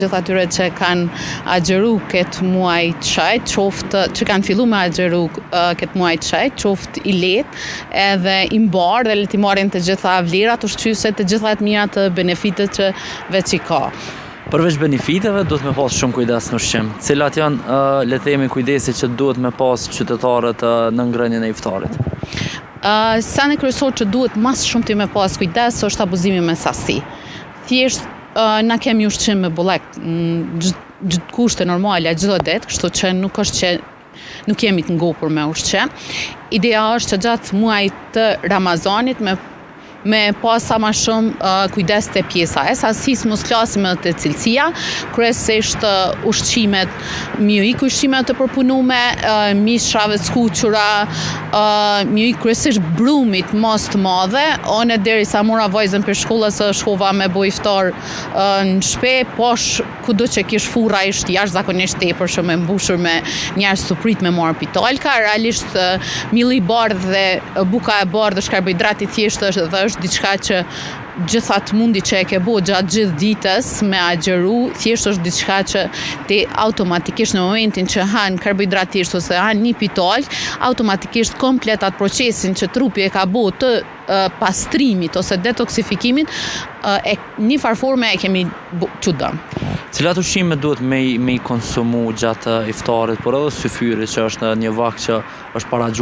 Gjithë atyre që kanë agjeru këtë muaj qajt, qoftë që kanë fillu me agjeru këtë muaj qajt, qoftë i letë edhe i mbarë dhe le t'i marrin të gjitha vlerat ushqyese, të gjitha të mira të benefitet që veç i ka. Përveç benefiteve, duhet me pas shumë kujdes në ushqim. Cilat janë, le të themi, kujdesi që duhet me pas qytetarët në ngrënien e iftarit? Seni kryesor që duhet mas shumë ti me pas kujdes është abuzimi me sasi. Thjesht na kemi ushqim me bullek gjithë kushte normale çdo ditë, kështu që nuk është që nuk jemi të ngopur me ushqim. Ideja është që gjatë muajit të Ramazanit me pas sa ma shumë kujdes të pjesa e sasisë, mos flasim edhe të cilësia, kryesisht ushqimet, mjëik ushqimet të përpunume, mishrave të skuqura, mjëik kryesisht brumit mos të madhe. One derisa mora vajzën për shkollës shkova me bo iftar në shpe, posh kudo që kish furra ishte jashtëzakonisht tepër shumë e mbushur me njerëz të prit me marrë pitalka. Realisht milli i bardhë dhe buka e bardhë është karbohidrati thjesht dhe është diçka që gjithat mundi që e ke bo gjatë gjithë ditës me agjeru, thjesht është diçka që ti automatikisht në momentin që han karbohidratisht ose han një pital, automatikisht komplet atë procesin që trupi e ka bo të pastrimit ose detoksifikimit, një farforme e kemi çudëm. Cilat ushqime duhet me i konsumu gjatë iftarit, por edhe syfyrit që është një vakt që është para